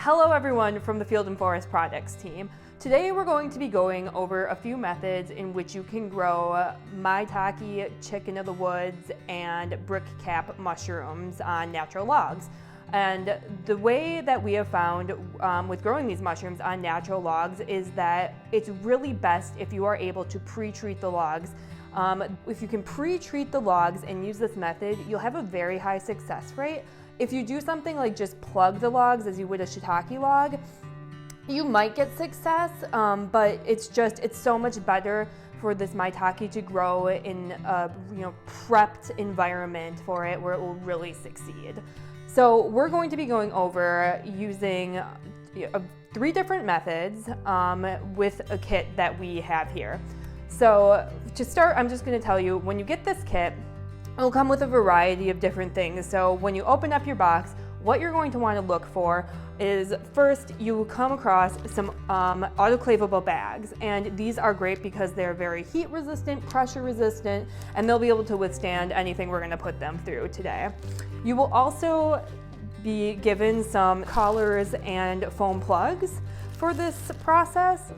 Hello everyone from the Field and Forest Products team. Today we're going to be going over a few methods in which you can grow Maitake, chicken of the woods, and brickcap mushrooms on natural logs. And the way that we have found with growing these mushrooms on natural logs is that it's really best if you are able to pre-treat the logs. If you can pre-treat the logs and use this method, you'll have a very high success rate. If you do something like just plug the logs as you would a shiitake log, you might get success, but it's so much better for this maitake to grow in a prepped environment for it where it will really succeed. So we're going to be going over using 3 different methods with a kit that we have here. So to start, I'm just going to tell you, when you get this kit, it'll come with a variety of different things. So when you open up your box, what you're going to want to look for is, first, you will come across some autoclavable bags. And these are great because they're very heat resistant, pressure resistant, and they'll be able to withstand anything we're going to put them through today. You will also be given some collars and foam plugs for this process.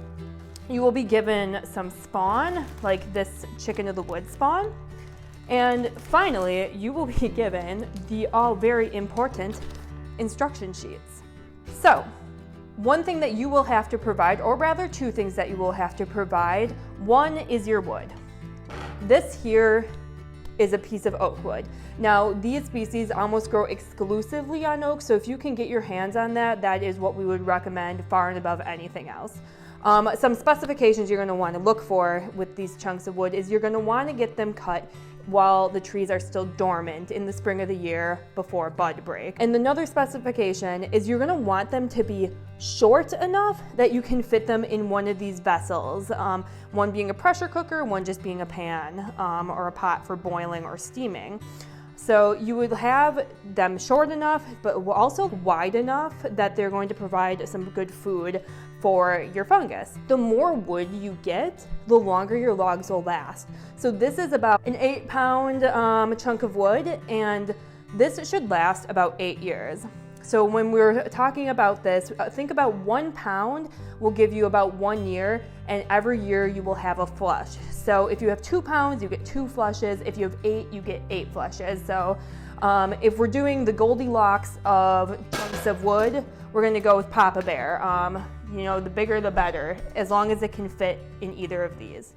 You will be given some spawn, like this chicken of the wood spawn. And finally, you will be given the all very important instruction sheets. So, one thing that you will have to provide, or rather 2 things that you will have to provide. One is your wood. This here is a piece of oak wood. Now, these species almost grow exclusively on oak, so if you can get your hands on that, that is what we would recommend far and above anything else. Some specifications you're going to want to look for with these chunks of wood is you're going to want to get them cut while the trees are still dormant in the spring of the year before bud break. And another specification is you're going to want them to be short enough that you can fit them in one of these vessels, one being a pressure cooker, one just being a pan or a pot for boiling or steaming. So you would have them short enough, but also wide enough that they're going to provide some good food for your fungus. The more wood you get, the longer your logs will last. So this is about an 8-pound chunk of wood, and this should last about 8 years. So when we're talking about this, think about 1 pound will give you about 1 year, and every year you will have a flush. So if you have 2 pounds, you get 2 flushes. If you have 8, you get 8 flushes. So if we're doing the Goldilocks of chunks of wood, we're going to go with Papa Bear. The bigger the better, as long as it can fit in either of these.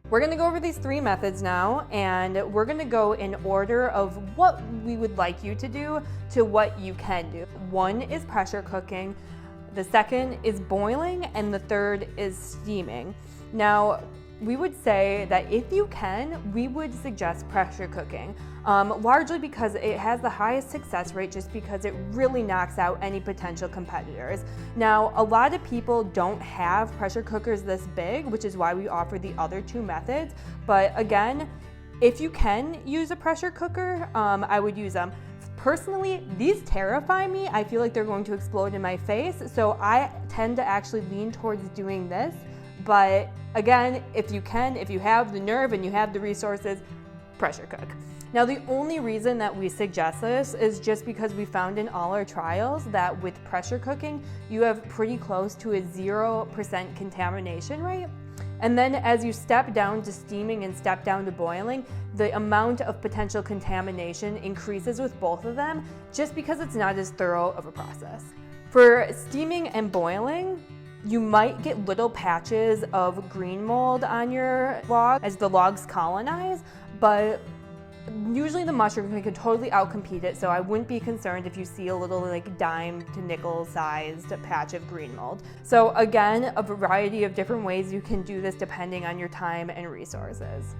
We're going to go over these 3 methods now, and we're going to go in order of what we would like you to do to what you can do. 1 is pressure cooking, the 2nd is boiling, and the 3rd is steaming. Now, we would say that if you can, we would suggest pressure cooking, largely because it has the highest success rate just because it really knocks out any potential competitors. Now, a lot of people don't have pressure cookers this big, which is why we offer the other 2 methods. But again, if you can use a pressure cooker, I would use them. Personally, these terrify me. I feel like they're going to explode in my face, so I tend to actually lean towards doing this. But again, if you have the nerve and you have the resources, pressure cook. Now, the only reason that we suggest this is just because we found in all our trials that with pressure cooking, you have pretty close to a 0% contamination rate. And then as you step down to steaming and step down to boiling, the amount of potential contamination increases with both of them just because it's not as thorough of a process. For steaming and boiling, you might get little patches of green mold on your log as the logs colonize, but usually the mushroom can totally outcompete it, so I wouldn't be concerned if you see a little dime to nickel sized patch of green mold. So again, a variety of different ways you can do this depending on your time and resources.